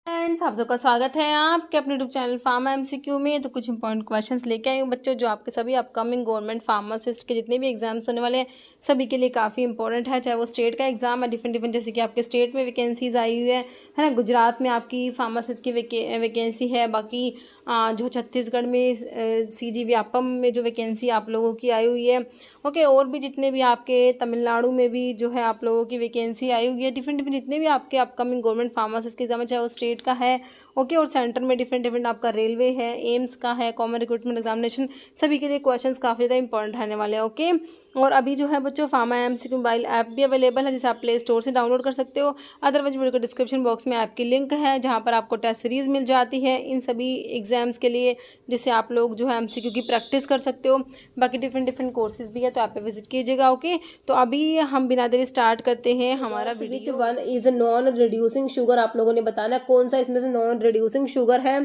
Friends, आप सबका स्वागत है आपके अपने यूट्यूब चैनल फार्मा एमसीक्यू में। तो कुछ इंपॉर्टेंट क्वेश्चंस लेके आई हूँ बच्चों, जो आपके सभी अपकमिंग गवर्नमेंट फार्मासिस्ट के जितने भी एग्जाम्स होने वाले हैं सभी के लिए काफ़ी इंपॉर्टेंट है। चाहे वो स्टेट का एग्जाम है, डिफरेंट जैसे कि आपके स्टेट में वैकेंसीज आई हुई है ना। गुजरात में आपकी फार्मासिस्ट की वैकेंसी है। बाकी जो छत्तीसगढ़ में सीजी व्यापम में जो वैकेंसी आप लोगों की आई हुई है। ओके, और भी जितने भी आपके तमिलनाडु में भी जो है आप लोगों की वैकेंसी आई हुई है। डिफरेंट जितने भी आपके अपकमिंग गवर्नमेंट फार्मासिस्ट के एग्जाम है, चाहे वो स्टेट का है ओके, और सेंटर में डिफरेंट आपका रेलवे है, एम्स का है, कॉमन रिक्रूटमेंट एग्जामिनेशन, सभी के लिए क्वेश्चंस काफ़ी ज़्यादा इंपॉर्टेंट रहने वाले हैं। ओके, और अभी जो है बच्चों फार्मा एमसीक्यू मोबाइल ऐप भी अवेलेबल है, जिसे आप प्ले स्टोर से डाउनलोड कर सकते हो। अदरवाइज वीडियो के डिस्क्रिप्शन बॉक्स में ऐप की लिंक है, जहाँ पर आपको टेस्ट सीरीज मिल जाती है इन सभी एग्जाम्स के लिए, जिससे आप लोग जो है एमसीक्यू की प्रैक्टिस कर सकते हो। बाकी डिफरेंट कोर्सेज भी है, तो आप पे विजिट कीजिएगा। ओके, तो अभी हम बिना देरी स्टार्ट करते हैं हमारा video. One is non reducing sugar, आप लोगों ने बताना है कौन सा इसमें से नॉन रिड्यूसिंग शुगर है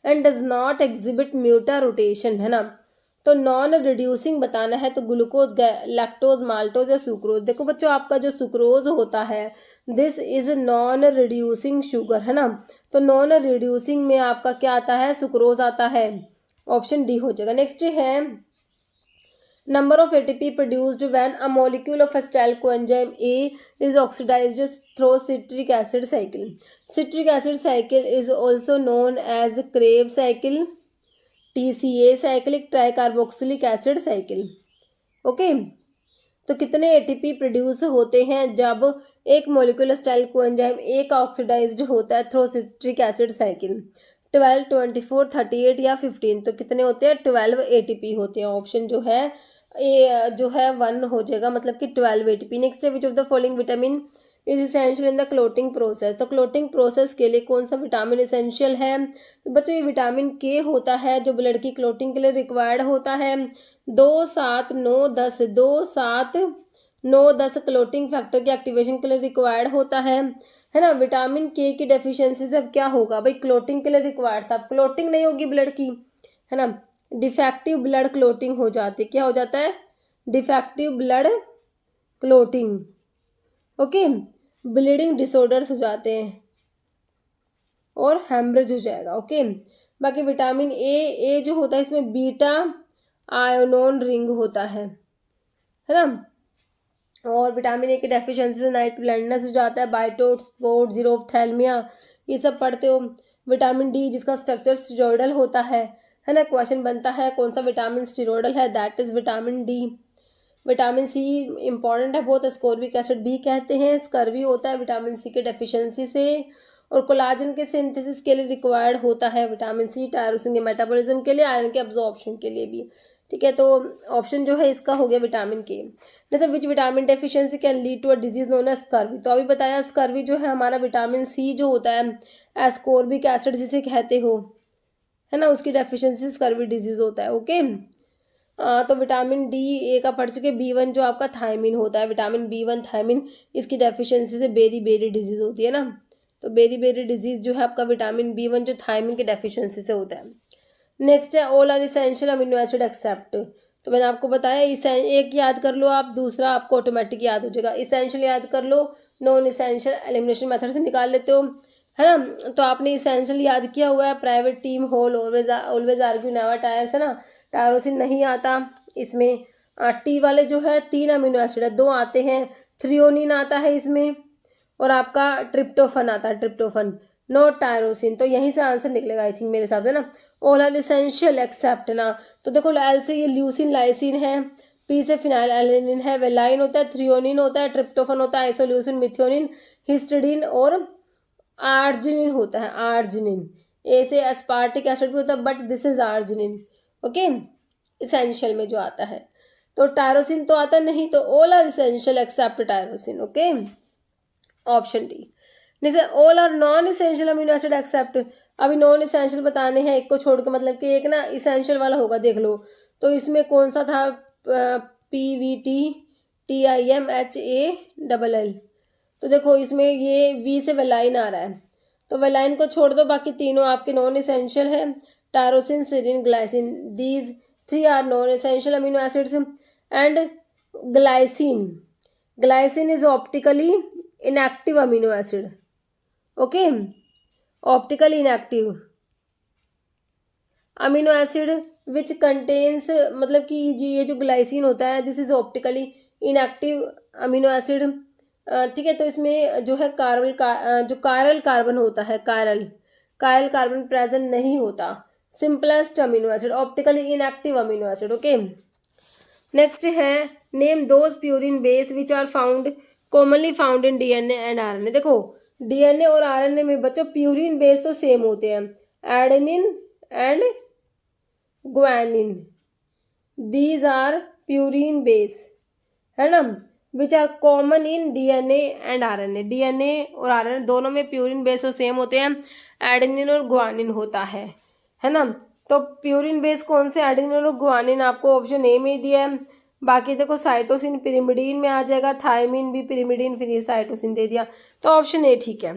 and does not exhibit mutarotation, है ना। तो नॉन रिड्यूसिंग बताना है तो ग्लूकोज, लैक्टोज, माल्टोज या सुक्रोज। देखो बच्चों, आपका जो सुक्रोज होता है this is non reducing sugar, है ना। तो नॉन रिड्यूसिंग में आपका क्या आता है, सुक्रोज आता है। ऑप्शन डी हो जाएगा। नेक्स्ट है number of ATP produced when a molecule of acetyl coenzyme A is oxidized through citric acid cycle. Citric acid cycle is also known as Krebs cycle, TCA cyclic tricarboxylic acid cycle. Okay, तो कितने ATP produce होते हैं जब एक molecular style coenzyme A का oxidised होता है through citric acid cycle? 12, 24, 38 या 15? तो कितने होते हैं? 12 एटीपी होते हैं। ऑप्शन जो है ए जो है 1 हो जाएगा, मतलब कि 12 एटीपी। नेक्स्ट है, which of the following vitamin is essential in the clotting process? तो क्लोटिंग प्रोसेस के लिए कौन सा विटामिन इसेंशियल है? तो बच्चों ये विटामिन के होता है, जो ब्लड की क्लोटिंग के लिए रिक्वायर्ड होता है। 2, 7, 9, 10, 2, 7, 9, 10 क्लोटिंग फैक्टर के एक्टिवेशन के लिए रिक्वायर्ड होता है ना। विटामिन के की डेफिशिएंसी से अब क्या होगा भाई, क्लोटिंग के लिए रिक्वायर्ड था, क्लोटिंग नहीं होगी ब्लड की, है ना। डिफेक्टिव ब्लड क्लोटिंग हो जाती है। क्या हो जाता है? Defective blood clotting. Okay, bleeding disorders हो जाते हैं और हेमरेज हो जाएगा। ओके, बाकी विटामिन ए जो होता है इसमें बीटा आयोनोन रिंग होता है ना। और विटामिन ए की डेफिशिएंसी से नाइट ब्लाइंडनेस हो जाता है, बाइटोट, स्पॉट, जीरोप्थैल्मिया, ये सब पढ़ते हो। विटामिन डी जिसका स्ट्रक्चर स्टीरोइडल होता है ना। क्वेश्चन बनता है कौन सा विटामिन स्टीरोइडल है? That is vitamin D. Vitamin C important है बहुत, स्कोर्बिक एसिड भी कहते हैं। स्कर्वी होता है विटामिन सी के डेफिशिएंसी से। और कोलाजन के सिंथेसिस के लिए रिक्वायर्ड होता है विटामिन सी, टायरोसिन के मेटाबॉलिज्म के लिए, आयरन के अब्जॉर्प्शन के लिए भी। ठीक है, तो ऑप्शन जो है इसका हो गया विटामिन के। जैसे which vitamin deficiency can lead to a disease known as scurvy? तो अभी बताया स्कर्वी जो है हमारा विटामिन सी जो होता है, एस्कोर्बिक एसिड जिसे कहते हो, है ना, उसकी डेफिशिएंसी स्कर्वी डिजीज होता है। ओके, तो विटामिन डी ए का पढ़ चुके। B1 जो आपका थायमिन होता है, विटामिन B1 थायमिन, इसकी डेफिशिएंसी से बेरी बेरी डिजीज होती है ना। तो बेरी बेरी डिजीज जो है आपका विटामिन B1 जो थायमिन की डेफिशिएंसी से होता है। नेक्स्ट है all are essential amino acid except. तो मैंने आपको बताया एक याद कर लो आप, दूसरा आपको ऑटोमेटिक याद हो जाएगा। इसेंशियल याद कर लो, नॉन इसेंशियल एलिमिनेशन मेथड से निकाल लेते हो, है ना। तो आपने इसेंशियल याद किया हुआ है, private team hole, always argue never tires, है ना। टायरोसिन नहीं आता इसमें। टी वाले जो है 3 अमीनो एसिड है, 2 आते हैं। थ्रियोनिन आता है इसमें, और आपका ट्रिप्टोफन आता है, ट्रिप्टोफन, नॉट टायरोसिन। तो यहीं से आंसर निकलेगा आई थिंक मेरे हिसाब से ना। ऑल आर इसेंशियल एक्सेप्ट ना। तो देखो एल से ये ल्यूसिन लाइसिन है, पी से फिनाइल एलेनिन है, वेलाइन होता है, थ्रियोनिन होता है, ट्रिप्टोफन होता है, आइसोल्यूसिन, मिथियोनिन, हिस्टिडीन और आर्जिनिन होता है, आर्जिनिन। ए से एस्पार्टिक एसिड भी होता है, but this is arginine. Okay, essential में जो आता है। तो टायरोसिन तो आता नहीं, तो all are essential except tyrosine. Okay, option d. जैसे all are non essential amino acid except, अभी नॉन इसेंशियल बताने हैं एक को छोड़ के, मतलब कि एक ना इसेंशियल वाला होगा, देख लो। तो इसमें कौन सा था? PVT, TIMHALL। तो देखो इसमें ये वी से वेलाइन आ रहा है, तो वेलाइन को छोड़ दो, बाकी तीनों आपके नॉन इसेंशियल है। Tyrosine, serine, glycine, these 3 are non essential amino acids. And glycine, glycine is optically inactive amino acid. Okay, optically inactive amino acid which contains, मतलब कि ये जो ग्लाइसिन होता है this is optically inactive amino acid. ठीक है, तो इसमें जो है जो कायरल कार्बन होता है, कायरल कार्बन प्रेजेंट नहीं होता। Simplest amino acid, optically inactive amino acid. Okay, next है name those purine base which are found commonly found in DNA and RNA. देखो डीएनए और आरएनए में बच्चों प्यूरिन बेस तो सेम होते हैं, adenine and guanine, these are purine base, है ना, which are common in DNA and RNA. DNA और आरएनए दोनों में प्यूरिन बेस तो सेम होते हैं, एडेनिन और ग्वानिन होता है ना। तो प्यूरिन बेस कौन से, एडेनिन और ग्वानिन, आपको ऑप्शन ए में दिया है। बाकी देखो साइटोसिन पिरिमिडीन में आ जाएगा, थायमिन भी पिरिमिडीन, फिर ये साइटोसिन दे दिया, तो ऑप्शन ए ठीक है।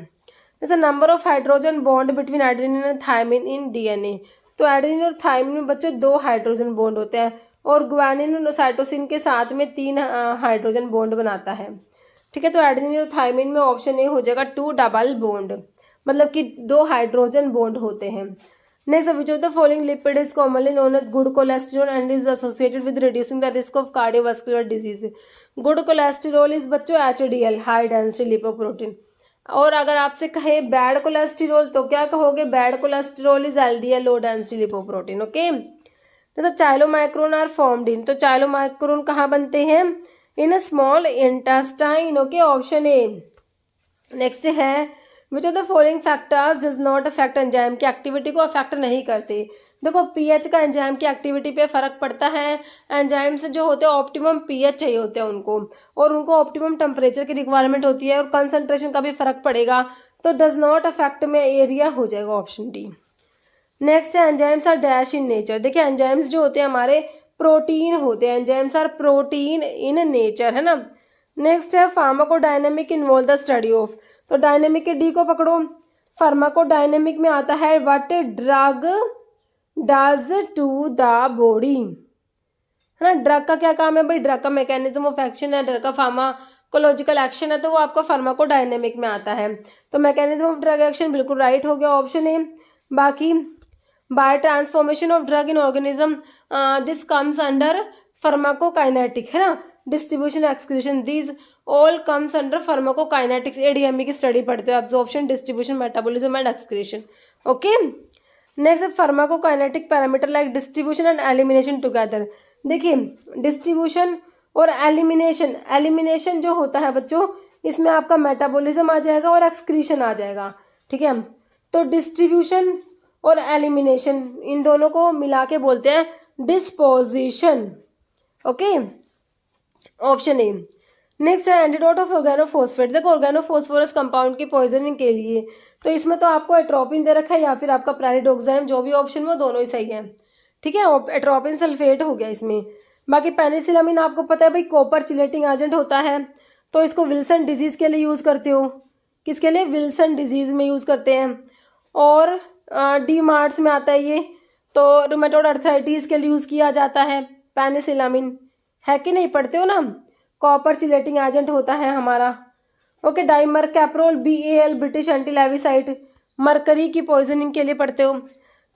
जैसे number of hydrogen bond between adenine and thymine in DNA, तो एडेनिन और थायमिन में बच्चों 2 हाइड्रोजन बॉन्ड होते हैं, और ग्वानिन और साइटोसिन के साथ में 3 हाइड्रोजन बॉन्ड बनाता है। ठीक है, तो एडेनिन और थायमिन में ऑप्शन ए हो जाएगा 2 डबल बॉन्ड, मतलब कि 2 हाइड्रोजन बॉन्ड होते हैं। Next, which of the following lipid is commonly known as good cholesterol and is associated with reducing the risk of cardiovascular disease. Good cholesterol is बच्चों HDL, high density lipoprotein. और अगर आपसे कहे bad cholesterol तो क्या कहोगे, bad cholesterol is LDL, low density lipoprotein. Okay, जैसे chylomicron are formed in, तो चाइलोमाइक्रोन कहाँ बनते हैं, in a small intestine. Okay, option a. Next है which of the following factors does not affect enzyme की एक्टिविटी को अफेक्ट नहीं करते। देखो पीएच का एंजाइम की एक्टिविटी पे फर्क पड़ता है। एंजाइम्स जो होते हैं ऑप्टिमम पीएच चाहिए होते हैं उनको, और उनको ऑप्टिमम टेम्परेचर की रिक्वायरमेंट होती है, और कंसंट्रेशन का भी फर्क पड़ेगा, तो डज नॉट अफेक्ट में एरिया हो जाएगा ऑप्शन डी। नेक्स्ट है enzymes are dash in nature. देखिए एंजाइम्स जो होते हैं हमारे प्रोटीन होते हैं, enzymes are protein in nature, है ना। नेक्स्ट है pharmacodynamic involve the study of, तो डायनेमिक के डी को पकड़ो, फार्माकोडायनेमिक में आता है what drug does to the body, है ना। ड्रग का क्या काम है भाई, ड्रग का मैकेनिज्म ऑफ एक्शन है, ड्रग का फार्माकोलॉजिकल एक्शन है, तो वो आपका फार्माकोडायनेमिक में आता है। तो मैकेनिज्म ऑफ ड्रग एक्शन बिल्कुल राइट हो गया ऑप्शन ए। बाकी biotransformation of drug in organism, this comes under pharmacokinetic, है ना, distribution excretion, these all comes under pharmacokinetics. ADME की स्टडी पढ़ते हो, absorption, distribution, metabolism and excretion. Okay, next pharmacokinetic parameter like distribution and elimination together. देखिए distribution और elimination जो होता है बच्चों, इसमें आपका मेटाबॉलिज्म आ जाएगा और एक्सक्रीशन आ जाएगा। ठीक है, तो डिस्ट्रीब्यूशन और एलिमिनेशन इन दोनों को मिला के बोलते हैं disposition. Okay, option a. Next है एंटीडोट ऑफ ऑर्गेनोफॉस्फेट। देखो ऑर्गेनोफॉस्फोरस कंपाउंड की पॉइजनिंग के लिए, तो इसमें तो आपको एट्रोपिन दे रखा है या फिर आपका प्रेनिडोक्साइम, जो भी ऑप्शन में दोनों ही सही है। ठीक है, एट्रोपिन सल्फेट हो गया इसमें। बाकी पेनिसिलामिन आपको पता है भाई कॉपर चिलेटिंग एजेंट होता है, तो इसको विल्सन डिजीज़ के लिए यूज़ करते हो, किसके लिए, विल्सन डिजीज़ में यूज़ करते हैं। और डी मार्ट्स में आता है ये, तो रूमेटॉइड अर्थराइटिस के लिए यूज़ किया जाता है पेनिसिलामिन, है कि नहीं, पढ़ते हो ना, कॉपर चिलेटिंग एजेंट होता है हमारा। Okay, dimercaprol BAL British anti lewisite, mercury की पॉइजनिंग के लिए पढ़ते हो।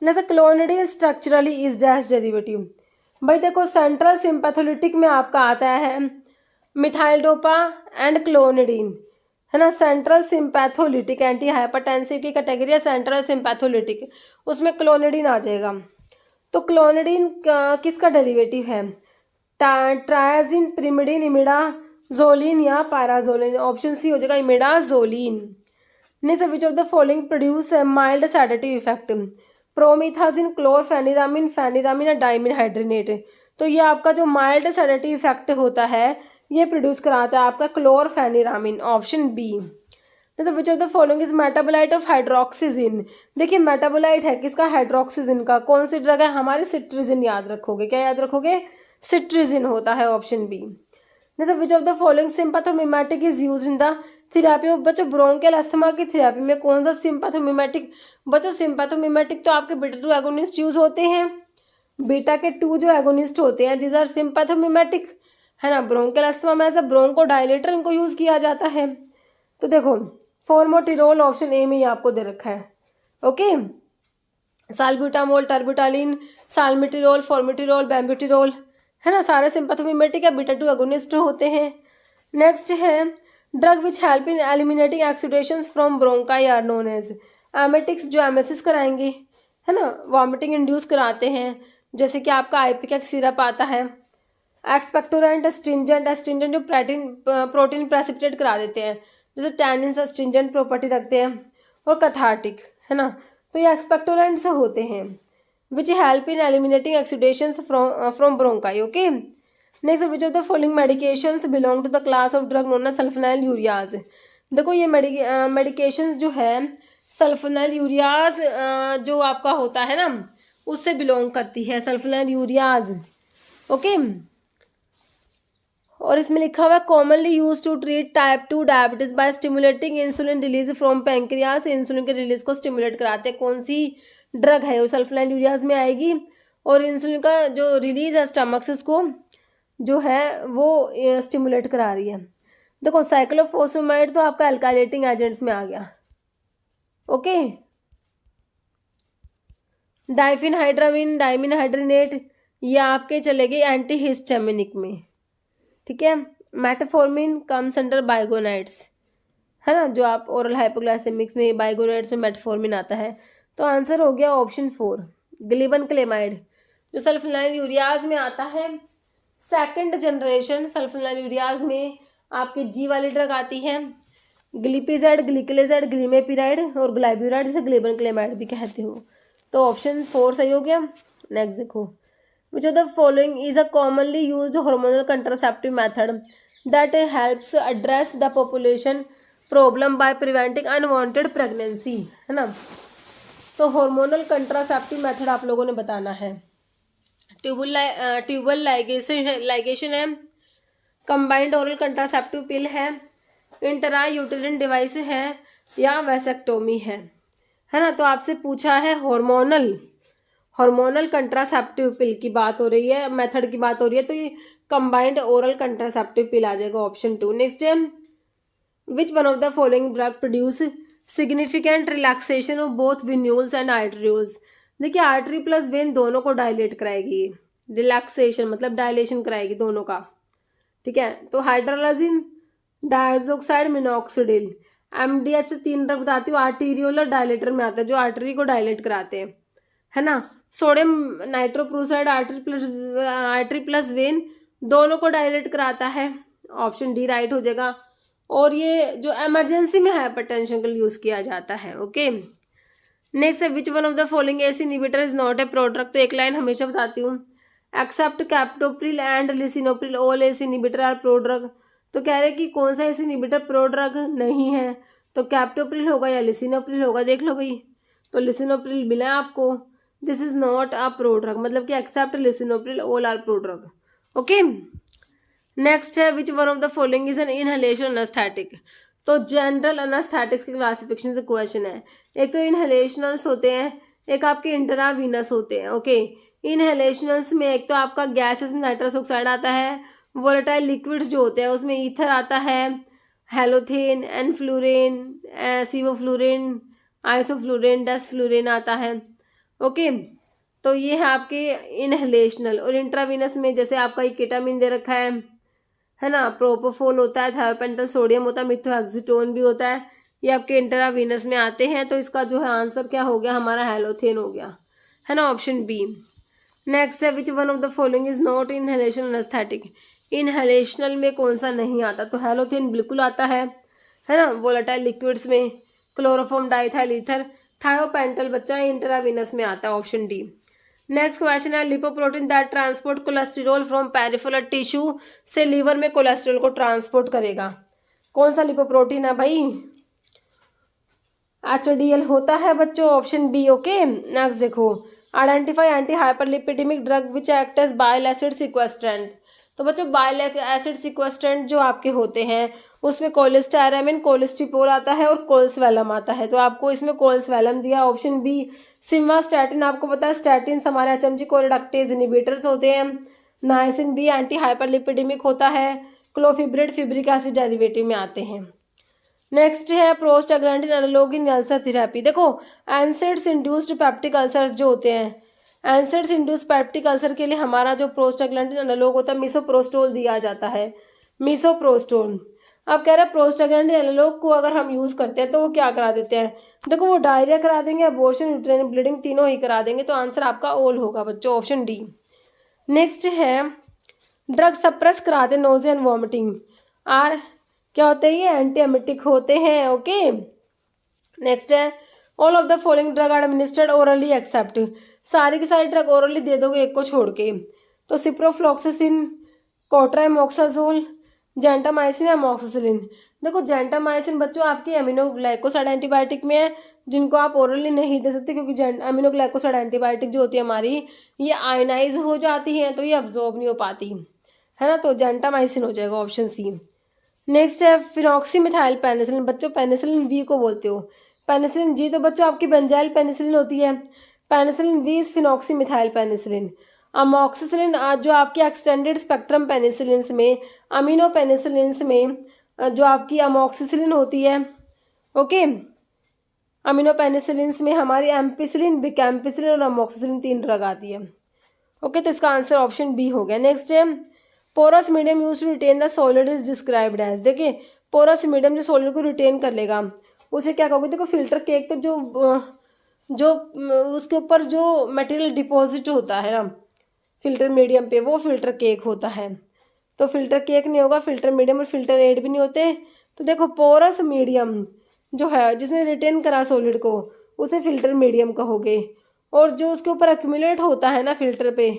जैसे clonidine structurally is dash derivative, भाई देखो सेंट्रल सिंपैथोलिटिक में आपका आता है मिथाइल डोपा एंड क्लोनिडीन, है ना। सेंट्रल सिंपैथोलिटिक एंटी हाइपरटेंसिव की कैटेगरी है सेंट्रल सिंपैथोलिटिक, उसमें क्लोनिडीन आ जाएगा। तो क्लोनिडीन किसका डेरिवेटिव है, ट्रायाजिन, प्रिमिडिन, इमिडाजोलिन या पैराजोलिन। ऑप्शन सी हो जाएगा imidazoline. Next, which of the following produce mild sedative effect, promethazine, chlorpheniramine, pheniramine या डाइमिन हाइड्रेनेट। तो ये आपका जो माइल्ड सेडेटिव इफेक्ट होता है ये प्रोड्यूस कराता है आपका क्लोरफेनिरामिन, ऑप्शन बी। जैसे which of the following is metabolite of hydroxyzine. देखिए मेटाबोलाइट है किसका, हाइड्रोक्सीजिन का। कौन सी ड्रग है हमारी, सिट्रिजिन याद रखोगे, क्या याद रखोगे, सिट्रिजिन होता है, ऑप्शन बी। जैसे which of the following sympathomimetic is used in the therapy of, बच्चों ब्रोंकियल अस्थमा की थेरेपी में कौन सा सिंपैथोमिमेटिक, बच्चों सिंपैथोमिमेटिक तो आपके बीटा 2 एगोनिस्ट यूज होते हैं, बीटा के 2 जो एगोनिस्ट होते हैं दीज आर सिंपैथोमिमेटिक, है ना। ब्रोंकियल अस्थमा में ऐसा ब्रोंको डायलेटर इनको यूज किया जाता है। तो देखो फॉर्मोटिरोल ऑप्शन ए में ही आपको दे रखा है, ओके, साल्ब्यूटामोल, टर्बिटालिन, साल्मिटिरोल, फॉर्मिटिरोल, बेम्ब्यूटिरोल, है ना, सारे सिंपैथोमिमेटिक या बीटा 2 एगोनिस्ट होते हैं। नेक्स्ट है drug which help in eliminating exudations from bronchi are known as emetics, जो एमेसिस कराएंगे, है ना, वॉमिटिंग इंड्यूस कराते हैं, जैसे कि आपका आइपिकेक सिरप आता है। एक्सपेक्टोरेंट, एस्ट्रिंजेंट जो प्रोटीन प्रेसिपिटेट करा देते हैं, जैसे टैनिन्स एस्ट्रिंजेंट प्रॉपर्टी रखते हैं, और कथार्टिक, है ना, तो ये एक्सपेक्टोरेंट से होते हैं which help in eliminating exudations from bronchi. Okay, next which of the following medications belong to the class of drug known as sulfonylureas यूरियाज। देखो ये मेडिकेशंस जो है सल्फोनाइल यूरियाज जो आपका होता है ना, उससे बिलोंग करती है सल्फोनाइल यूरियाज। ओके, और इसमें लिखा हुआ है commonly use to treat type 2 diabetes by stimulating insulin release from pancreas, insulin के रिलीज को स्टिमुलेट कराते हैं। कौन सी ड्रग है वो सल्फोनाइल यूरियाज में आएगी, और इंसुलिन का जो रिलीज है स्टमक से उसको जो है वो स्टिमुलेट करा रही है। देखो साइक्लोफॉस्फेमाइड तो आपका अल्काइलेटिंग एजेंट्स में आ गया। ओके, डाइफिनहाइड्रामिन, डाइमिनहाइड्रिनेट, ये आपके चले गए एंटीहिस्टामिनिक में, ठीक है। मेटफॉर्मिन कम्स अंडर बाइगोनाइड्स, है ना, जो आप ओरल हाइपोग्लाइसेमिक्स में बाइगोनाइड्स में मेटफॉर्मिन आता है। तो आंसर हो गया ऑप्शन 4 ग्लिबनक्लेमाइड, जो सल्फोनाइल यूरियाज में आता है। सेकंड जनरेशन सल्फोनाइल यूरियाज में आपकी जी वाली ड्रग आती है, ग्लिपिजाइड, ग्लिकलेजाइड, ग्लिमेपिराइड और ग्लाइब्यूराइड, जिसे ग्लिबनक्लेमाइड भी कहते हो। तो ऑप्शन 4 सही हो गया। नेक्स्ट देखो, विच of the following is a commonly used hormonal contraceptive method that helps address the population problem by preventing unwanted pregnancy, है ना। तो हार्मोनल कंट्रासेप्टिव मेथड आप लोगों ने बताना है। ट्यूबल लाइगेशन है, कंबाइंड ओरल कंट्रासेप्टिव पिल है, इंट्रा यूटेरिन डिवाइस है, या वैसेक्टोमी है ना। तो आपसे पूछा है हार्मोनल कंट्रासेप्टिव पिल की बात हो रही है, मेथड की बात हो रही है, तो ये कंबाइंड ओरल कंट्रासेप्टिव पिल आ जाएगा ऑप्शन 2। नेक्स्ट है which one of the following drug produce significant relaxation of both venules and arterioles. देखिए आर्टरी प्लस वेन दोनों को डायलेट कराएगी, रिलैक्सेशन मतलब डायलेशन कराएगी दोनों का, ठीक है। तो हाइड्रोलाजिन, डायजोक्साइड, मिनॉक्सिडिल, एमडीएच से 3 ड्रग बताती हूँ, आर्टीरियोलर डायलेटर में आता है, जो आर्टरी को डायलेट कराते हैं, है ना। Sodium nitroprusside artery plus when दोनों को डायलेट कराता है, ऑप्शन डी राइट हो जाएगा। और ये जो इमरजेंसी में हाइपरटेंशन के लिए यूज किया जाता है। ओके, नेक्स्ट है which one of the following ACE inhibitor is not a prodrug. तो एक लाइन हमेशा बताती हूँ, except captopril and lisinopril all ACE inhibitor are prodrug. तो कह रहे कि कौन सा एस इनहिबिटर प्रोड्रग नहीं है, तो कैप्टोप्रिल होगा या लिसिनोप्रिल होगा, देख लो भाई। तो लिसिनोप्रिल मिला है आपको, this is not a prodrug, मतलब कि except lisinopril all are prodrug. Okay, next है which one of the following is an inhalation anaesthetic. तो जनरल एनेस्थेटिक्स के क्लासिफिकेशन से क्वेश्चन है। एक तो इनहेलेशनल्स होते हैं, एक आपके इंट्रावीनस होते हैं। ओके, इनहेलेशनल्स में एक तो आपका गैसेस में नाइट्रस ऑक्साइड आता है, वोलेटाइल लिक्विड्स जो होते हैं उसमें ईथर आता है, हेलोथेन, एनफ्लूरेन, सिवोफ्लूरेन, आइसोफ्लूरेन, डेसफ्लूरेन आता है। ओके, तो ये है आपके इनहेलेशनल। और इंट्रावीनस में जैसे आपका केटामिन दे रखा है ना, प्रोपोफोल होता है, थायोपेंटल सोडियम होता है, मिथोएक्सिटोन भी होता है, ये आपके इंट्रावीनस में आते हैं। तो इसका जो है आंसर क्या हो गया हमारा, हेलोथेन हो गया, है ना, ऑप्शन बी। नेक्स्ट है which one of the following is not inhalation anaesthetic. Inhalational में कौन सा नहीं आता, तो हेलोथेन बिल्कुल आता है ना। वोलेटाइल लिक्विड्स में क्लोरोफॉर्म डाइथाइल ईथर, थायोपेंटल बच्चा इंट्रावीनस में आता है, ऑप्शन डी। नेक्स्ट क्वेश्चन है lipoprotein that transport cholesterol from peripheral tissue से लीवर में कोलेस्ट्रॉल को ट्रांसपोर्ट करेगा। कौन सा लिपोप्रोटीन है भाई, HDL होता है बच्चों, ऑप्शन बी। ओके, नेक्स्ट देखो, identify anti hyperlipidemic drug which act as bile acid sequestrant. तो बच्चों बाइल एसिड सिक्वेस्ट्रेंट जो आपके होते हैं उसमें कोलेस्टायरामिन, कोलेस्टिपोल आता है और कोल्सवैलम आता है। तो आपको इसमें कोल्सवैलम दिया, ऑप्शन बी। सिम्वास्टैटिन, आपको पता है स्टैटिन हमारे HMG कोरिडक्टेज इनहिबिटर्स होते हैं। नाइसिन बी एंटी हाइपरलिपिडेमिक होता है। क्लोफिब्रिड फिब्रिक एसिड डेरिवेटिव में आते हैं। नेक्स्ट है प्रोस्टाग्लैंडिन एनालॉग इन अल्सर थेरेपी। देखो एनसेड्स इंड्यूस्ड पेप्टिक अल्सर्स जो होते हैं, एनसेड्स इंड्यूस्ड पेप्टिक अल्सर के लिए हमारा जो प्रोस्टाग्लैंडिन एनालॉग होता है मिसोप्रोस्टोल दिया जाता है, मिसोप्रोस्टोल। अब कह रहा है प्रोस्टाग्लैंडिन एनालॉग को अगर हम यूज़ करते हैं तो वो क्या करा देते हैं, देखो वो डायरिया करा देंगे, अबॉर्शन, यूट्राइन ब्लीडिंग तीनों ही करा देंगे। तो आंसर आपका ऑल होगा बच्चों, ऑप्शन डी। नेक्स्ट है ड्रग सप्रेस कराते नोजिया एंड वॉमिटिंग आर क्या होते हैं, ये एंटी एमिटिक होते हैं। ओके नेक्स्ट है all of the following drug are administered orally except, सारी की सारी ड्रग ओरली दे दोगे एक को छोड़ के। तो सिप्रोफ्लॉक्सासिन, कोट्राइमोक्साजोल, जेंटामाइसिन, अमोक्सिसिलिन। देखो जेंटामाइसिन बच्चों आपकी एमिनोग्लाइकोसाइड एंटीबायोटिक में है, जिनको आप ओरली नहीं दे सकते क्योंकि एमिनोग्लाइकोसाइड एंटीबायोटिक जो होती है हमारी ये आयनाइज हो जाती है तो ये अब्जॉर्ब नहीं हो पाती है ना। तो जेंटामाइसिन हो जाएगा ऑप्शन सी। नेक्स्ट है फिनॉक्सीमिथाइल पेनिसिलिन। बच्चों पेनिसिलिन वी को बोलते हो, पेनिसिलिन जी तो बच्चों आपकी बेंजाइल पेनिसिलिन होती है, penicillin V is phenoxymethyl penicillin. Amoxicillin जो आपकी एक्सटेंडेड स्पेक्ट्रम पेनिसिलिन्स में, अमीनो पेनिसिलिन्स में जो आपकी अमोक्सिसिलिन होती है, ओके अमीनो पेनिसिलिन्स में हमारी एम्पिसिलिन, बिकैम्पिसिलिन और अमोक्सिसिलिन 3 ड्रग आती है। ओके तो इसका आंसर ऑप्शन बी हो गया। नेक्स्ट है porous medium use to retain the solid is described as. देखिए पोरस मीडियम जो सॉलिड को रिटेन कर लेगा उसे क्या कहोगे, देखो फिल्टर केक तो जो उसके ऊपर जो मटेरियल डिपॉजिट होता है ना फिल्टर मीडियम पे वो फिल्टर केक होता है। तो फिल्टर केक नहीं होगा, फिल्टर मीडियम और फिल्टर एड भी नहीं होते। तो देखो पोरस मीडियम जो है जिसने रिटेन करा सॉलिड को उसे फिल्टर मीडियम कहोगे, और जो उसके ऊपर एक्यूमुलेट होता है ना फिल्टर पे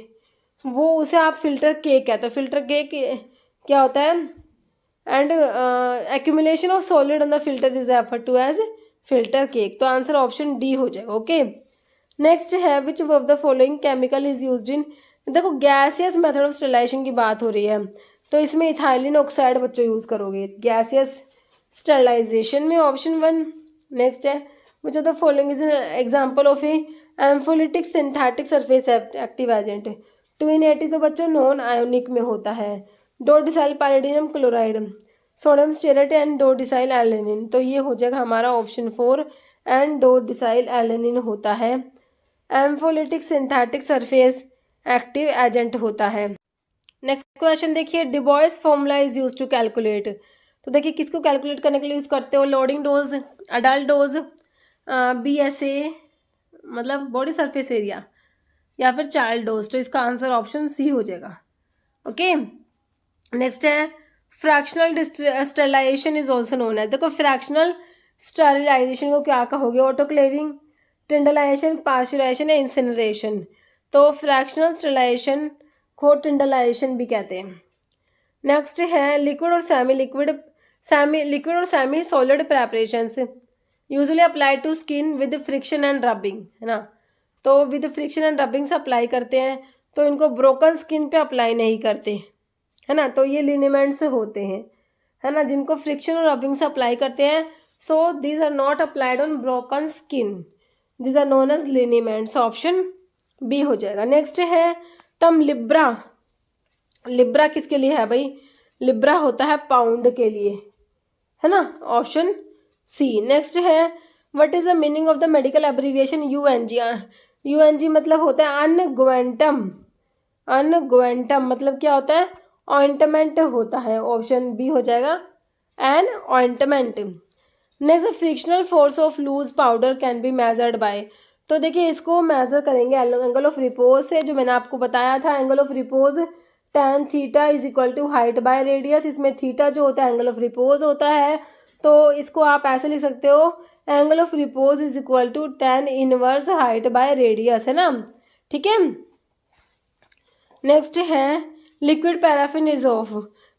वो उसे आप फिल्टर केक कहते हो। फिल्टर केक क्या होता है, and accumulation of solid on the filter is referred to as filter cake. तो आंसर ऑप्शन डी हो जाएगा। ओके नेक्स्ट है which of the following chemical is used in. देखो गैसियस मेथड ऑफ स्टरलाइजेशन की बात हो रही है तो इसमें इथाइलिन ऑक्साइड बच्चों यूज़ करोगे गैसियस स्टरलाइजेशन में, ऑप्शन 1। नेक्स्ट है which of the following is an example of a ampholytic synthetic surface active agent. 280 तो बच्चों नॉन आयोनिक में होता है, dodecyl palladium chloride, sodium stearate and dodecyl alanine. तो ये हो जाएगा हमारा ऑप्शन 4 एंड डोडिसाइल एलेनिन होता है, ampholytic synthetic surface active agent होता है। नेक्स्ट क्वेश्चन देखिए DuBois formula is use to calculate. तो देखिए किसको कैलकुलेट करने के लिए यूज़ करते हो, loading dose, adult dose, BSA मतलब बॉडी सरफेस एरिया, या फिर चाइल्ड डोज। तो इसका आंसर ऑप्शन सी हो जाएगा। ओके नेक्स्ट है fractional sterilisation is also known है। देखो फ्रैक्शनल स्टरलाइजेशन को क्या कहोगे, ऑटोक्लेविंग, टिंडलाइजेशन, पास्चुराइजेशन या इंसिनरेशन। तो फ्रैक्शनल स्टरलाइजेशन को टिंडलाइजेशन भी कहते हैं। नेक्स्ट है लिक्विड और semi solid preparations usually apply to skin with friction and rubbing, है ना। तो विद फ्रिक्शन एंड रबिंग से अप्लाई करते हैं तो इनको ब्रोकन स्किन पे अप्लाई नहीं करते, है ना। तो ये लिनीमेंट्स होते हैं, है ना, जिनको फ्रिक्शन और रबिंग से अप्लाई करते हैं। So these are not applied on broken skin, these are known as liniments. Option B हो जाएगा। नेक्स्ट है टर्म लिब्रा। लिब्रा किसके लिए है भाई, लिब्रा होता है पाउंड के लिए, है ना, ऑप्शन सी। नेक्स्ट है what is the meaning of the medical abbreviation UNG। UNG मतलब होता है अनग्वेंटम, अनग्वेंटम मतलब क्या होता है, ऑइंटमेंट होता है। ऑप्शन बी हो जाएगा an ointment. Next frictional force of loose powder can be measured by. तो देखिए इसको मेजर करेंगे एंगल ऑफ रिपोज से, जो मैंने आपको बताया था angle of repose tan theta is equal to height by radius. इसमें थीटा जो होता है एंगल ऑफ रिपोज होता है, तो इसको आप ऐसे लिख सकते हो angle of repose is equal to tan inverse height by radius, है ना, ठीक है। नेक्स्ट है liquid paraffin is of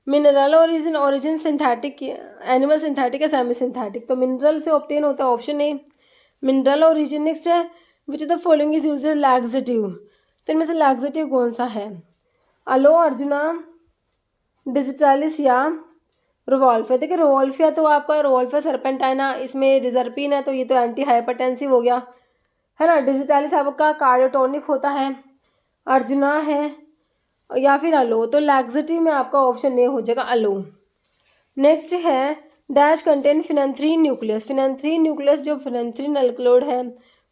mineral origin synthetic, animal synthetic या सेमी सिंथेटिक। तो मिनरल से ऑब्टेन होता है, option a mineral origin. Next है which of the following is used as laxative. तो इनमें से लैक्सेटिव कौन सा है, अलो अर्जुना, डिजिटालिस या रोवॉल्फिया। देखिए रोवॉल्फिया तो आपका रोवॉल्फिया सरपेंटाइना, इसमें रिजर्पिन है तो ये तो एंटी हाइपरटेंसिव हो गया, है ना। डिजिटालिस आपका कार्डियोटोनिक होता है, अर्जुना है या फिर अलो। तो लैक्सेटिव में आपका ऑप्शन ए हो जाएगा अलो। नेक्स्ट है dash contain phenanthrene nucleus. Phenanthrene nucleus जो फिनेंथ्रीन अल्कलोड है,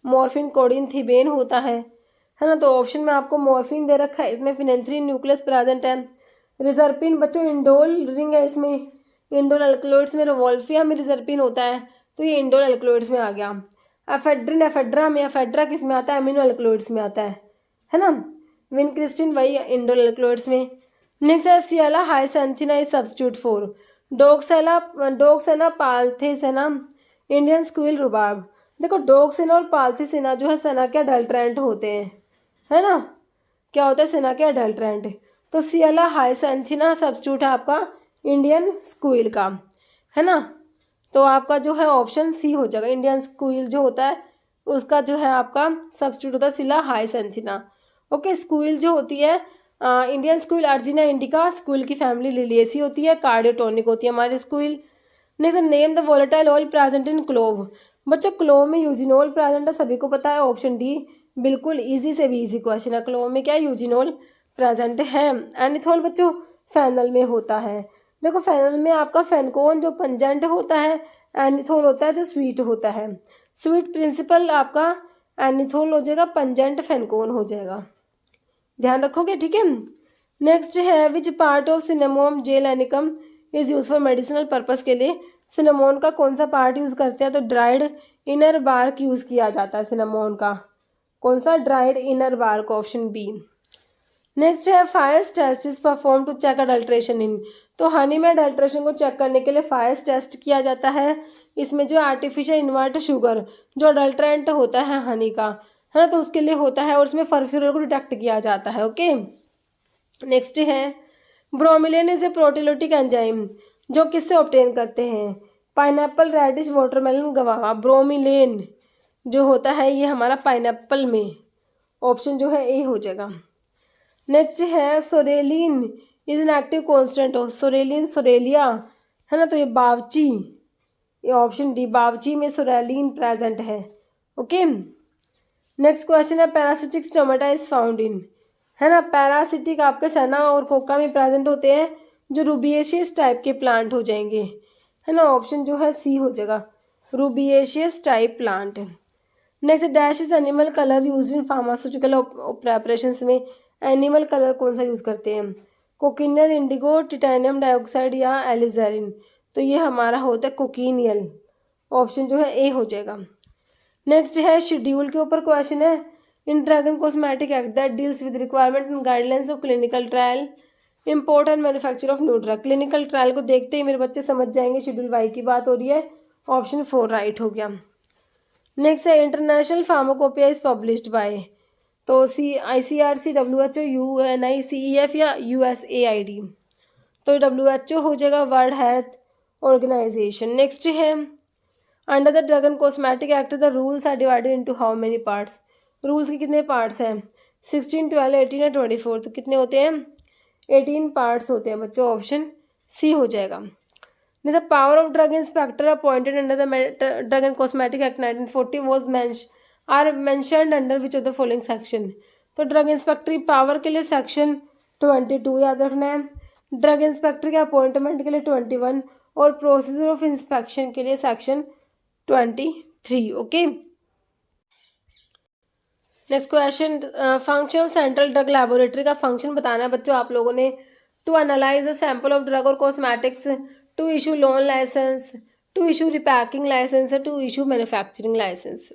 मॉर्फिन, कोडीन, थिबेन होता है ना। तो ऑप्शन में आपको मॉर्फिन दे रखा है, इसमें फिनेंथ्रीन न्यूक्लियस प्रेजेंट है। रिजर्पिन बच्चों इंडोल रिंग है, इसमें इंडोल अल्कलोइड्स में रिवोल्फिया में रिजर्पिन होता है, तो ये इंडोल अल्कलोइड्स में आ गया। एफेड्रिन एफेड्रा में, एफेड्रा किस में आता है, अमीनो अल्कलोइड्स में आता है ना। विनक्रिस्टिन वही इंडोल अल्कलोइड्स में। नेक्स्ट है scilla hyacinthina is substitute for डोक्सेना पाल्थेसेना इंडियन स्क्विल रुबाब। देखो डोक्सेना और पाल्थेसेना जो है सेना के अडल्ट्रेंट होते हैं, है ना। क्या होता है, सेना के अडल्ट्रेंट। तो सियाला हाइसेंथिना सब्स्टिट्यूट है आपका इंडियन स्क्विल का, है ना। तो आपका जो है ऑप्शन सी हो जाएगा। इंडियन स्क्विल जो होता है उसका जो है आपका सब्स्टिट्यूट होता है सिला हाइसेंथिना। ओके, स्क्विल जो होती है इंडियन स्क्विल अर्जिना इंडिका, स्क्विल की फैमिली लिलिएसी होती है, कार्डियोटोनिक होती है हमारी squill. Next name the volatile oil present in clove. बच्चों क्लोव में यूजिनोल प्रेजेंट है, सभी को पता है, ऑप्शन डी बिल्कुल इजी से भी इजी क्वेश्चन है। क्लोव में क्या यूजिनोल प्रेजेंट है। एनिथोल बच्चों फेनल में होता है। देखो फेनल में आपका फेनकोन जो पंजेंट होता है, एनिथोल होता है जो स्वीट होता है। स्वीट प्रिंसिपल आपका एनिथोल हो जाएगा, पंजेंट फेनकोन हो जाएगा, ध्यान रखोगे, ठीक है। नेक्स्ट है which part of cinnamomum zeylanicum is use for medicinal purpose. के लिए सिनेमोन का कौन सा पार्ट यूज़ करते हैं, तो ड्राइड इनर बार्क यूज़ किया जाता है सिनेमोन का। कौन सा, dried inner bark, option B. Next है Fiehe's test is perform to check adulteration in. तो हनी में अडल्ट्रेशन को चेक करने के लिए फायर्स टेस्ट किया जाता है। इसमें जो आर्टिफिशियल इन्वर्ट शुगर जो अडल्ट्रेंट होता है हनी का, है ना, तो उसके लिए होता है और उसमें फर्फ्यूरल को डिटेक्ट किया जाता है। ओके, नेक्स्ट है ब्रोमिलेन इज ए प्रोटीलोटिक एंजाइम जो किससे ऑब्टेन करते हैं, पाइनएप्पल, रेडिश, वाटरमेलन, गवावा। ब्रोमिलेन जो होता है ये हमारा पाइनएप्पल में, ऑप्शन जो है ए हो जाएगा। नेक्स्ट है सोरेलिन is an active constant of. सोरेलिन सोरेलिया, है ना, तो ये बावची, ये ऑप्शन डी बावची में सोरेलिन प्रेजेंट है। ओके, नेक्स्ट क्वेश्चन है parasitic stomata is found in, है ना। पैरासिटिक आपके सना और कोका में प्रेजेंट होते हैं जो रूबिएशियस टाइप के प्लांट हो जाएंगे, है ना, ऑप्शन जो है सी हो जाएगा, rubiaceous type plant. Next dash is animal colour use in pharmaceutical preparations में। एनिमल कलर कौन सा यूज़ करते हैं, कोकिनियल, इंडिगो, टिटेनियम डाइऑक्साइड या एलिजारिन। तो ये हमारा होता है कोकिनियल, ऑप्शन जो है ए हो जाएगा। नेक्स्ट है शेड्यूल के ऊपर क्वेश्चन है in drug and cosmetic act that deals with requirement and guidelines of clinical trial, import and manufacture of new drug. Clinical trial को देखते ही मेरे बच्चे समझ जाएंगे शेड्यूल वाई की बात हो रही है, ऑप्शन 4 राइट हो गया। नेक्स्ट है international pharmacopoeia is published by, तो ICRC, WHO, UNICEF या USAID। तो WHO हो जाएगा, वर्ल्ड हेल्थ ऑर्गेनाइजेशन। नेक्स्ट है under the drug and cosmetic act the rules are divided into how many parts. Rules के कितने पार्ट्स हैं, 16, 12, 18 या 24। तो कितने होते हैं, 18 पार्ट्स होते हैं बच्चों, ऑप्शन सी हो जाएगा। जैसे power of drug inspector appointed under the drug and cosmetic act 1940 was are mentioned under which of the following section. तो ड्रग इंस्पेक्टर पावर के लिए सेक्शन 22 याद रखना है, ड्रग इंस्पेक्टर के अपॉइंटमेंट के लिए 21 और प्रोसीजर ऑफ इंस्पेक्शन के लिए section 23। Okay, next question function of central drug laboratory का फंक्शन बताना है बच्चों आप लोगों ने। To analyse a sample of drug और cosmetics, to issue loan licence, to issue repacking licence, to issue manufacturing licence.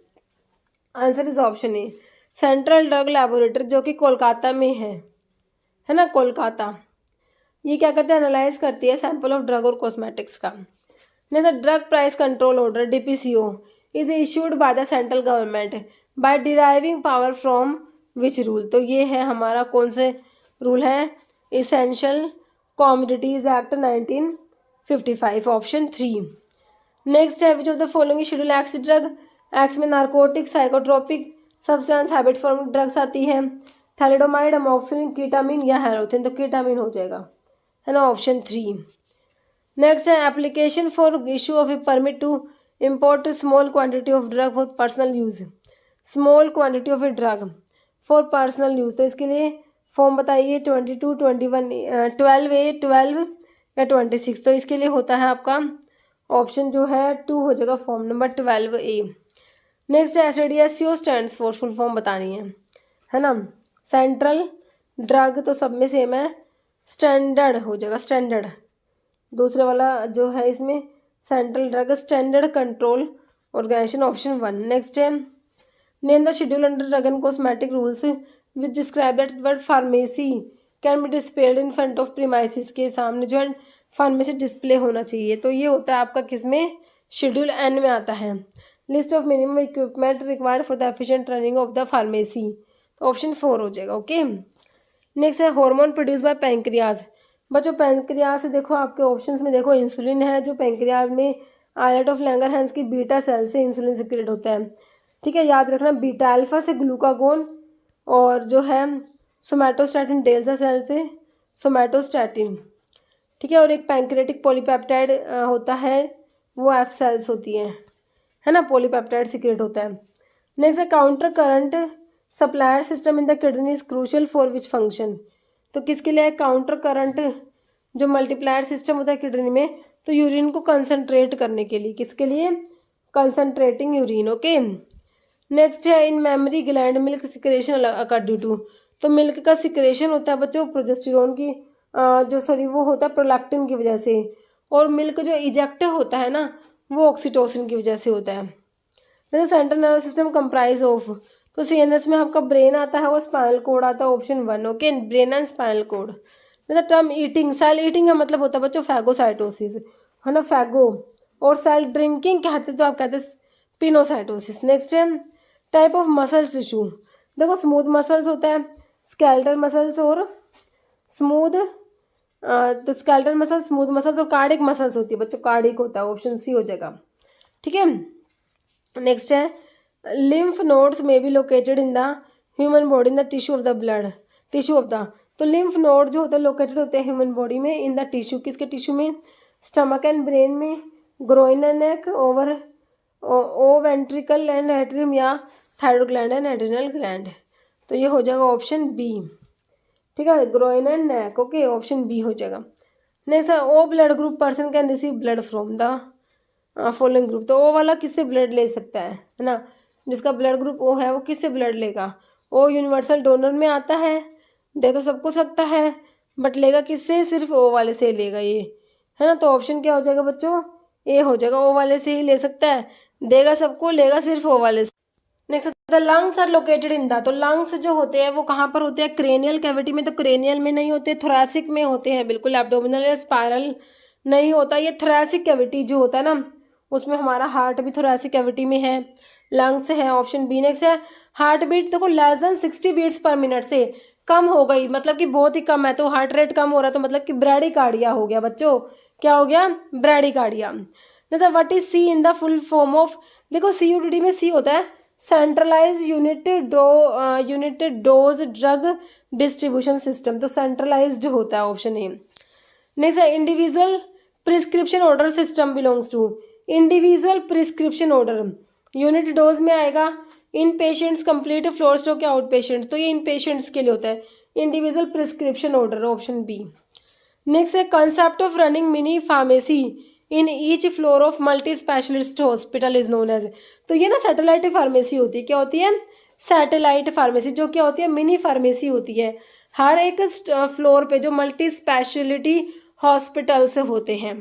Answer is option A central drug laboratory जो कि कोलकाता में है ना, कोलकाता। ये क्या करते हैं, एनालाइज करती है सैंपल ऑफ ड्रग और कॉस्मेटिक्स का। Next drug price control order DPCO is issued by the central government by deriving power from which rule. तो ये है हमारा कौन से रूल है, essential commodities act 1955, option 3। Next है which of the following schedule acts drug. Acts में narcotic, psychotropic substance, habit forming drugs आती है, थैलिडोमाइड, अमोक्सिलिन, कीटामिन या हेरोथिन। तो कीटामिन हो जाएगा, है ना, ऑप्शन 3। नेक्स्ट है application for issue of a permit to import small quantity of drug for personal use. Small quantity of a drug for personal use, तो इसके लिए फॉर्म बताइए 22, 21, 12A, 12 या 26। तो इसके लिए होता है आपका ऑप्शन जो है 2 हो जाएगा फॉर्म नंबर 12A। नेक्स्ट है SADSCO stands for, full form बतानी है ना। सेंट्रल ड्रग तो सब में सेम है, स्टैंडर्ड हो जाएगा स्टैंडर्ड। दूसरे वाला जो है इसमें central drug standard control organisation, option 1। Next है name the schedule under drug and cosmetic rules which describe that word pharmacy can be displayed in front of premises, के सामने जो है फार्मेसी डिस्प्ले होना चाहिए। तो ये होता है आपका किसमें, शेड्यूल एन में आता है। List of minimum equipment required for the efficient running of the pharmacy, तो ऑप्शन 4 हो जाएगा। ओके, नेक्स्ट है हार्मोन प्रोड्यूस बाय पैंक्रियाज। बच्चों पैंक्रियाज से देखो आपके ऑप्शंस में देखो इंसुलिन है, जो पैंक्रियाज में आइलेट ऑफ लैंगरहैंस की बीटा सेल से इंसुलिन सिक्रेट होता है। ठीक है, याद रखना बीटा अल्फा से ग्लूकागोन, और जो है सोमैटोस्टैटिन डेल्टा सेल से सोमैटोस्टैटिन। ठीक है, और एक पैंक्रेटिक पॉलीपेप्टाइड होता है, वो एफ सेल्स होती हैं, है ना, पॉलीपेप्टाइड सिक्रेट होता है। नेक्स्ट है counter current supplier system in the kidney is crucial for which function, तो किसके लिए काउंटर करंट जो मल्टीप्लायर सिस्टम होता है किडनी में, तो यूरिन को कंसंट्रेट करने के लिए, किसके लिए, कंसंट्रेटिंग यूरिन। ओके, नेक्स्ट है in mammary gland milk secretion occur due to, तो मिल्क का सिक्रेशन होता है बच्चों प्रोजेस्टेरोन की वो होता है प्रोलैक्टिन की वजह से, और मिल्क जो इजेक्ट होता है ना वो ऑक्सीटोसिन की वजह से होता है। जैसे central nervous system comprise of, तो CNS में आपका ब्रेन आता है और स्पाइनल कोड आता है, option 1। Okay, brain and spinal cord. जैसे टर्म ईटिंग, सेल ईटिंग का मतलब होता है बच्चों फैगोसाइटोसिस, है ना, फैगो, और सेल ड्रिंकिंग कहते तो आप कहते हैं पिनोसाइटोसिस। नेक्स्ट है टाइप ऑफ मसल्स टिश्यू, देखो स्मूथ मसल्स होता है, स्केलेटल मसल्स और स्मूथ, तो स्केलेटल मसल्स, स्मूथ मसल्स और कार्डिक मसल्स होती है बच्चों, कार्डिक होता है, ऑप्शन C हो जाएगा। ठीक है, नेक्स्ट है lymph nodes may be located in the human body in the tissue of the blood, tissue of the, तो लिम्फ नोड जो होते हैं लोकेटेड होते हैं ह्यूमन बॉडी में इन द टिश्यू, किसके टिश्यू में, स्टमक एंड ब्रेन में, groin and neck, over oh ventricle and atrium, या thyroid gland and adrenal gland, तो ये हो जाएगा ऑप्शन B। ठीक है, groin and neck. Okay, option B हो जाएगा। नेक्स्ट है O blood group person can receive blood from the following group, तो ओ वाला किससे ब्लड ले सकता है ना, जिसका ब्लड ग्रुप O है वो किससे ब्लड लेगा, O यूनिवर्सल डोनर में आता है, दे तो सबको सकता है, बट लेगा किससे, सिर्फ O वाले से लेगा ये, है ना, तो ऑप्शन क्या हो जाएगा बच्चों, A हो जाएगा, O वाले से ही ले सकता है, देगा सबको, लेगा सिर्फ O वाले से। Next the lungs are located in the, तो लंग्स जो होते हैं वो कहाँ पर होते हैं, क्रेनियल कैविटी में, तो क्रेनियल में नहीं होते, थोरैसिक में होते हैं, बिल्कुल एब्डोमिनल या स्पाइरल नहीं होता, ये थोरैसिक कैविटी जो होता है ना उसमें, हमारा हार्ट भी थोरैसिक कैविटी में है, लंग्स है, ऑप्शन B। नेक्स्ट है हार्ट बीट, देखो less than 60 beats per minute से कम हो गई, मतलब कि बहुत ही कम है, तो हार्ट रेट कम हो रहा है, तो मतलब कि ब्रैडीकार्डिया हो गया बच्चों, क्या हो गया, ब्रैडीकार्डिया। जैसे what is C in the full form of, देखो CUDD में C होता है centralise unit dose drug distribution system, तो सेंट्रलाइज्ड होता है, ऑप्शन A। नेक्स्ट है individual prescription order system belongs to, individual prescription order unit dose में आएगा, inpatients complete floor stock या आउट पेशेंट्स, तो ये इन पेशेंट्स के लिए होता है, individual prescription order, option B। Next है concept of running mini pharmacy in each floor of multi specialist hospital is known as, तो ये ना सैटेलाइट फार्मेसी होती है, क्या होती है, सैटेलाइट फार्मेसी, जो क्या होती है, मिनी फार्मेसी होती है, हर एक फ्लोर पे जो मल्टी स्पेशलिटी हॉस्पिटल से होते हैं।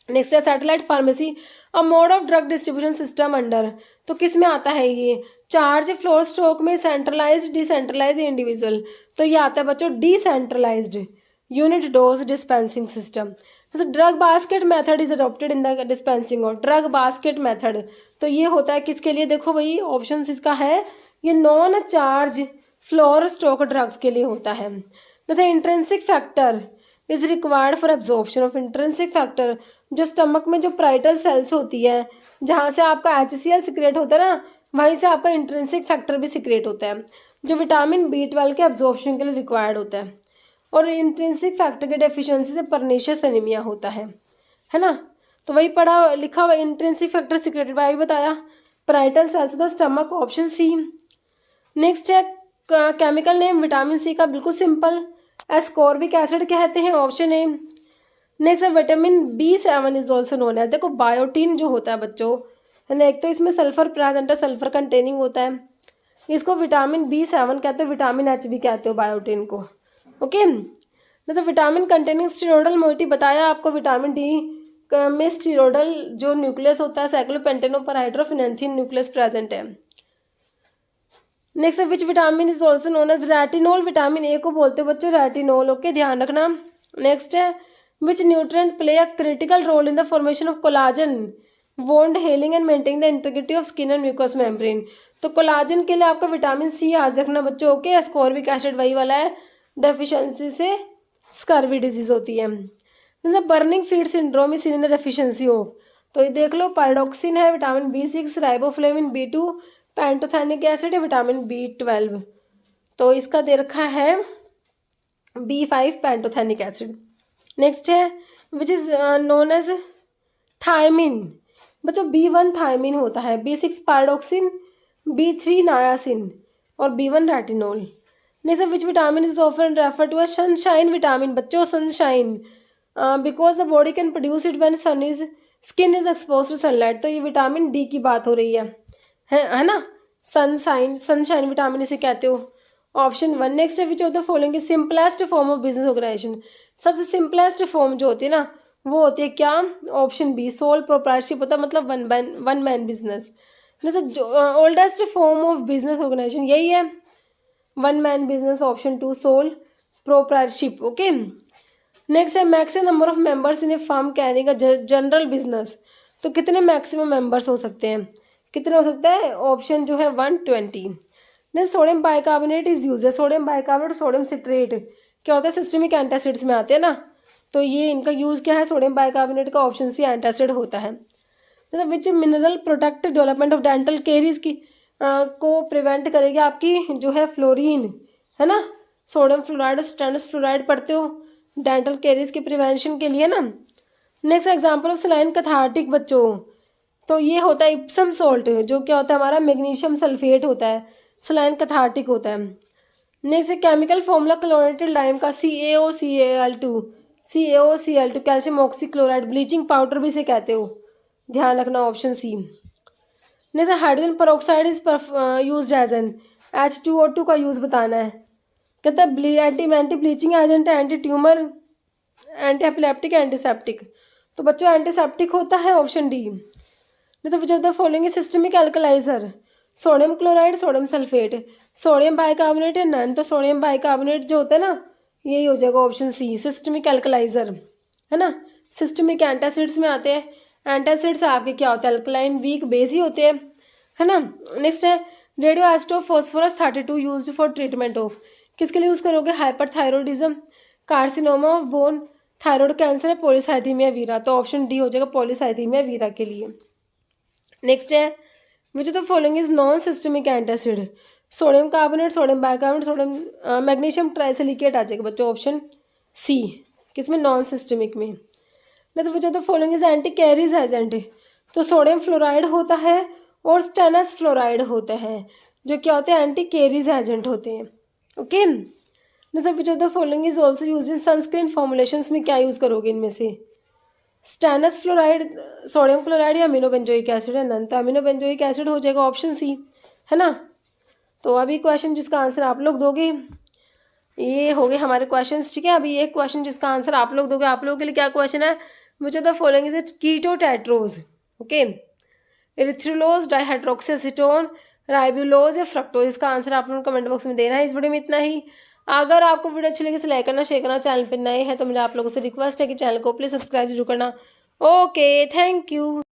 नेक्स्ट है satellite pharmacy a mode of drug distribution system under, तो किस में आता है ये, चार्ज फ्लोर स्टॉक में, सेंट्रलाइज्ड, डिसेंट्रलाइज्ड, इंडिविजुअल, तो ये आता है बच्चों decentralised unit dose dispensing system. जैसे drug basket method is adopted in the dispensing of, drug basket method, तो ये होता है किसके लिए, देखो भाई ऑप्शन इसका है, ये non charge floor stock drugs के लिए होता है। जैसे intrinsic factor is required for absorption of, intrinsic factor जो स्टमक में जो प्राइटल सेल्स होती है, जहाँ से आपका HCl सिक्रेट होता है ना, वहीं से आपका इंट्रिंसिक फैक्टर भी सिक्रेट होता है, जो विटामिन B12 के एब्जॉर्प्शन के लिए रिक्वायर्ड होता है, और इंट्रिंसिक फैक्टर के डेफिशिएंसी से परनीशियस एनीमिया होता है ना, तो वही पढ़ा लिखा हुआ, इंट्रिंसिक फैक्टर सिक्रेटेड बाय बताया parietal cells the stomach, option C। Next है केमिकल नेम विटामिन C का, बिल्कुल सिंपल, एस्कॉर्बिक एसिड कहते हैं, ऑप्शन A। नेक्स्ट है vitamin B7 is also known है, देखो बायोटीन जो होता है बच्चों, है ना, एक तो इसमें सल्फर प्रेजेंट है, सल्फर कंटेनिंग होता है, इसको विटामिन B7 कहते हो, विटामिन H भी कहते हो बायोटीन को। ओके, मतलब विटामिन कंटेनिंग स्टीरोडल मोइटी बताया आपको, विटामिन डी में स्टीरोडल जो न्यूक्लियस होता है cyclopentanoperhydrophenanthrene nucleus present है। नेक्स्ट है which vitamin is also known as retinol, vitamin A को बोलते हो बच्चों रेटिनोल। ओके, ध्यान रखना। नेक्स्ट है which nutrient play a critical role in the formation of collagen, wound healing and maintain the integrity of skin and mucous membrane. तो collagen के लिए आपको विटामिन सी याद रखना बच्चों। ओके, एस्कॉर्बिक एसिड वही वाला है, डेफिशिएंसी से स्कर्वी डिजीज होती है। मतलब burning feed syndrome is in the deficiency of, तो ये देख लो पायरोक्सिन है, vitamin B6, riboflavin B2, pantothenic acid है, विटामिन B12। तो इसका दे रखा है B5 पैंटोथेनिक एसिड। नेक्स्ट है which is known as thiamine, बच्चों B1 थायमिन होता है, B6 पायरोक्सिन, B3 नायासिन और B1 retinol. Next which vitamin is often refer to as sunshine vitamin, बच्चों sunshine, because the body can produce it when skin is expose to sunlight. तो ये vitamin D की बात हो रही है ना, सनशाइन विटामिन इसे कहते हो, ऑप्शन 1। नेक्स्ट है which of the following is simplest form of business organisation, सबसे सिंपलेस्ट फॉर्म जो होती है ना वो होती है क्या, ऑप्शन बी, सोल प्रोप्राइटरशिप होता है, मतलब वन मैन बिजनेस। जैसे oldest form of business organisation यही है, one man business, option 2 sole proprietorship. Okay, next है maximum number of members in a firm carrying a general business, तो कितने maximum members हो सकते हैं, कितने हो सकते हैं, ऑप्शन जो है 120। Next sodium bicarbonate is use है, सोडियम बाइकार्बोनेट और सोडियम सिट्रेट क्या होता है, सिस्टमिक एंटासिड्स में आते हैं ना, तो ये इनका यूज़ क्या है, सोडियम बाइकार्बोनेट का ऑप्शन सी एंटासिड होता है। मतलब विच mineral protect development of dental caries की को प्रिवेंट करेगी, आपकी जो है फ्लोरीन, है ना, सोडियम फ्लोराइड और स्टेनस फ्लोराइड पढ़ते हो डेंटल केरीज के प्रिवेंशन के लिए ना। Next example of saline cathartic बच्चों, तो ये होता है इप्सम सॉल्ट, जो क्या होता है हमारा मैग्नीशियम सल्फेट होता है, सलाइन कैथार्टिक होता है। नेक्स्ट है केमिकल फॉर्मूला क्लोरेटेड लाइम का CaOCl2, calcium oxychloride, bleaching powder भी इसे कहते हो, ध्यान रखना, option C. Next hydrogen peroxide is use as an, H2O2 का यूज़ बताना है, कहता है anti bleaching agent, anti tumour, anti epileptic, antiseptic. तो बच्चों एंटीसेप्टिक होता है, ऑप्शन डी। नहीं तो which of the following systemic alkaliser, sodium chloride, sodium sulphate, sodium bicarbonate है नन, तो सोडियम बाइकार्बोनेट जो होता है ना यही हो जाएगा, ऑप्शन सी, सिस्टमिक एल्कलाइजर, है ना। सिस्टमिक एंटासिड्स में आते हैं, एंटासिड्स आपके क्या होते हैं, अल्कलाइन वीक बेस ही होते हैं, है ना। नेक्स्ट है radio isotope phosphorus 32 used for treatment of, किसके लिए यूज़ करोगे, hyperthyroidism, carcinoma of bone, thyroid cancer है, पॉलीसाइथीमिया वीरा, तो ऑप्शन डी हो जाएगा पॉलीसाइथीमिया वीरा के लिए। नेक्स्ट है which of the following is non systemic antacid, sodium carbonate, sodium bicarbonate, sodium magnesium trisilicate आ जाएगा बच्चों, ऑप्शन सी, किसमें, नॉन सिस्टमिक में। नहीं तो which of the following is anti carries agent, तो सोडियम फ्लोराइड होता है और स्टेनस फ्लोराइड होते हैं, जो क्या होते हैं, एंटी कैरीज एजेंट होते हैं। ओके, मतलब विच of the following is also use in sunscreen formulations में क्या यूज़ करोगे इनमें से, स्टेनस फ्लोराइड, सोडियम क्लोराइड या अमीनो बेंजोइक एसिड है नन, तो अमीनो बेंजोइक एसिड हो जाएगा, ऑप्शन सी, है ना। तो अभी क्वेश्चन जिसका आंसर आप लोग दोगे, ये हो गए हमारे क्वेश्चंस, ठीक है। अभी एक क्वेश्चन जिसका आंसर आप लोग दोगे, आप लोगों के लिए क्या क्वेश्चन है, which of the following is keto tetrose, okay, erythrulose, dihydroxyacetone, ribulose या फ्रक्टोज, इसका आंसर आप लोगों को कमेंट बॉक्स में देना है। इस वीडियो में इतना ही। अगर आपको वीडियो अच्छी लगी तो लाइक करना, शेयर करना, चैनल पर नए हैं तो मेरा आप लोगों से रिक्वेस्ट है कि चैनल को प्लीज़ सब्सक्राइब जरूर करना। Okay, thank you.